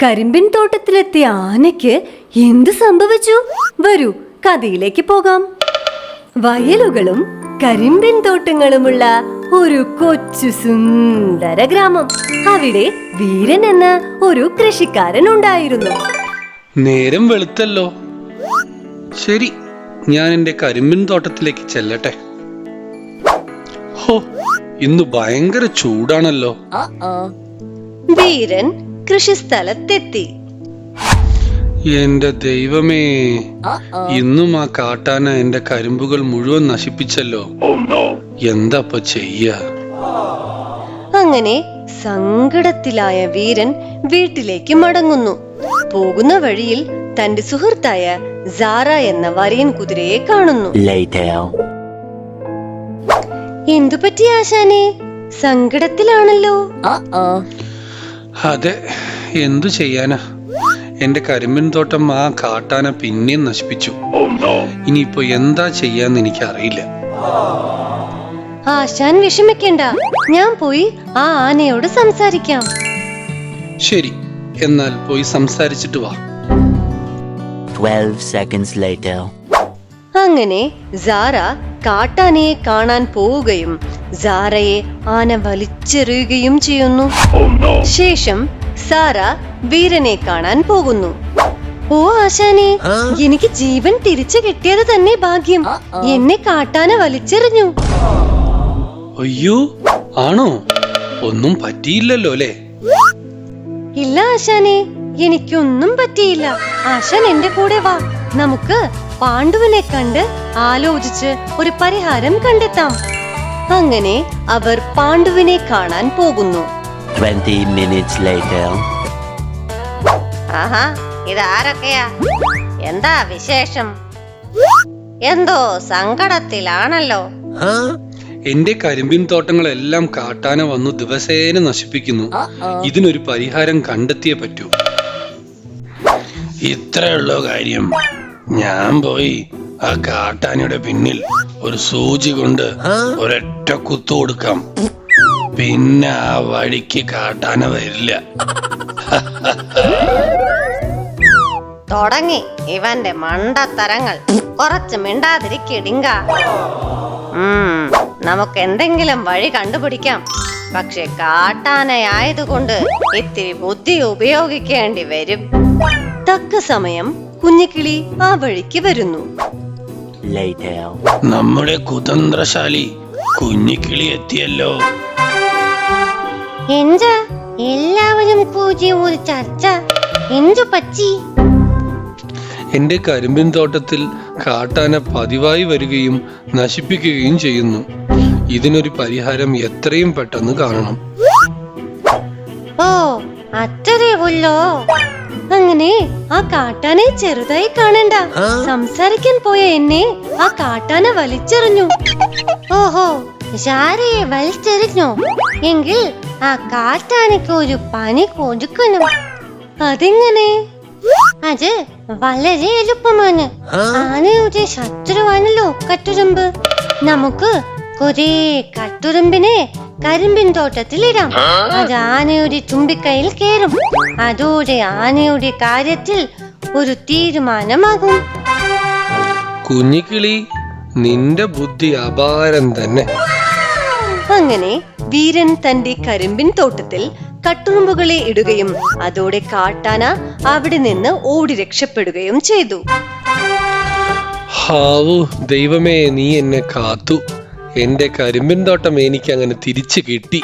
കരിമ്പിൻ തോട്ടത്തിലെത്തിയ ആനയ്ക്ക് എന്ത് സംഭവിച്ചു? വരൂ, കഥയിലേക്ക് പോകാം. വയലുകളും കരിമ്പിൻ തോട്ടങ്ങളുമുള്ള ഒരു കൊച്ചു സുന്ദര ഗ്രാമം. അവിടെ വീരൻ എന്ന ഒരു കൃഷിക്കാരൻ ഉണ്ടായിരുന്നു. നേരം വെളുത്തല്ലോ. ശരി, ഞാൻ എന്റെ കരിമ്പിൻ തോട്ടത്തിലേക്ക് ചെല്ലട്ടെ. ഹോ, ഇന്ന് ഭയങ്കര ചൂടാണല്ലോ. വീരൻ കൃഷിസ്ഥലത്തെത്തി. എന്റെ ദൈവമേ, ഇന്നും ആ കാട്ടാന എന്റെ കരിമ്പുകൾ മുഴുവൻ നശിപ്പിച്ചല്ലോ. എന്താ ചെയ്യ? അങ്ങനെ സങ്കടത്തിലായ വീരൻ വീട്ടിലേക്ക് മടങ്ങുന്നു. പോകുന്ന വഴിയിൽ തന്റെ സുഹൃത്തായ സാറ എന്ന വരയൻ കുതിരയെ കാണുന്നു. എന്തു പറ്റി ആശാനെ? സങ്കടത്തിലാണല്ലോ. അതെ, എന്തു ചെയ്യാനാ? എന്റെ കരിമ്പിൻ തോട്ടം ആ കാട്ടാന പിന്നെയും നശിപ്പിച്ചു. ഇനിയിപ്പോ എന്താ ചെയ്യാന്ന് എനിക്ക് അറിയില്ല. ആശാൻ വിഷമിക്കണ്ട, ഞാൻ പോയി ആ ആനയോട് സംസാരിക്കാം. ശരി, എന്നാൽ പോയി സംസാരിച്ചിട്ട് വാ. 12 seconds later. അങ്ങനെ സാറ കാട്ടാനയെ കാണാൻ പോവുകയും സാറയെ ആന വലിച്ചെറിയുകയും ചെയ്യുന്നു. ശേഷം സാറ വീരനെ കാണാൻ പോകുന്നു. ഓ ആശാനെ, എനിക്ക് ജീവൻ തിരിച്ചു കിട്ടിയത് തന്നെ ഭാഗ്യം. എന്നെ കാട്ടാന വലിച്ചെറിഞ്ഞു. അയ്യോ, ആണോ? ഒന്നും പറ്റിയില്ലല്ലോ അല്ലേ? ഇല്ല ആശാനെ, എനിക്കൊന്നും പറ്റിയില്ല. ആശാൻ എന്റെ കൂടെ വാ, നമുക്ക് പാണ്ഡുവിനെ കണ്ട് ആലോചിച്ച് ഒരു പരിഹാരം കണ്ടെത്താം. അങ്ങനെ അവർ പാണ്ഡുവിനെ കാണാൻ പോകുന്നു. 20 minutes later. ആഹാ, ഇതാരൊക്കെയാ? എന്താ വിശേഷം? എന്തോ സങ്കടത്തിലാണല്ലോ. എന്റെ കരിമ്പിൻ തോട്ടങ്ങളെല്ലാം കാട്ടാന വന്നു ദിവസേന നശിപ്പിക്കുന്നു. ഇതിനൊരു പരിഹാരം കണ്ടെത്തിയേ പറ്റൂ. ഇത്രയുള്ള കാര്യം. ഞാൻ പോയി ആ കാട്ടാനയുടെ പിന്നിൽ ഒരു സൂചി കൊണ്ട് ഒരൊറ്റ കുത്തു കൊടുക്കാം. പിന്നെ ആ വഴിക്ക് കാട്ടാന വരില്ല. തുടങ്ങി ഇവന്റെ മണ്ടത്തരങ്ങൾ. കുറച്ച് മിണ്ടാതിരിക്കിടിങ്ക. നമുക്ക് എന്തെങ്കിലും വഴി കണ്ടുപിടിക്കാം. പക്ഷെ കാട്ടാനയായതുകൊണ്ട് ഇത്തിരി ബുദ്ധി ഉപയോഗിക്കേണ്ടി വരും. തക്ക സമയം കുഞ്ഞിക്കിളി ആ വഴിക്ക് വരുന്നു. Later. നമ്മുടെ കുതന്ത്രശാലി കുഞ്ഞിക്കിളി എത്തിയല്ലോ. എന്താ എല്ലാവരും കൂടി ഒരു ചർച്ച? എന്തു പറ്റി? എന്റെ കരിമ്പിൻ തോട്ടത്തിൽ കാട്ടാന പതിവായി വരികയും നശിപ്പിക്കുകയും ചെയ്യുന്നു. ഇതിനൊരു പരിഹാരം എത്രയും പെട്ടെന്ന് കാണണം. ഓ, അത്രേ ഉള്ളോ? അങ്ങനെ ആ കാട്ടാനെ ചെറുതായി കാണണ്ട. സംസാരിക്കാൻ പോയ എന്നെ ആ കാട്ടാന വലിച്ചെറിഞ്ഞു. ഓഹോ, സാരയെ വലിച്ചെറിഞ്ഞോ? എങ്കിൽ ആ കാട്ടാനയ്ക്ക് ഒരു പണി കൊടുക്കണം. അതെങ്ങനെ? അത് വളരെ എളുപ്പമാണ്. ആനയുടെ ശത്രുവാണല്ലോ കട്ടുറുമ്പ്. നമുക്ക് കുറെ കട്ടുറുമ്പിനെ കരിമ്പിൻ തോട്ടത്തിലിടാം. അത് ആനയുടെ തുമ്പിക്കൈയിൽ കയറും. അതോടെ ആനയുടെ കാര്യത്തിൽ ഒരു തീരുമാനമാകും. കുഞ്ഞിക്കിളി, നിന്റെ ബുദ്ധി അപാരം തന്നെ. അങ്ങനെ വീരൻ തന്റെ കരിമ്പിൻ തോട്ടത്തിൽ കട്ടുറുമ്പുകളെ ഇടുകയും അതോടെ കാട്ടാന അവിടെ നിന്ന് ഓടി രക്ഷപ്പെടുകയും ചെയ്തു. ഹാവു, ദൈവമേ, നീ എന്നെ കാത്തു. എന്റെ കരിമ്പിൻ തോട്ടം എനിക്ക് അങ്ങനെ തിരിച്ചു കിട്ടി.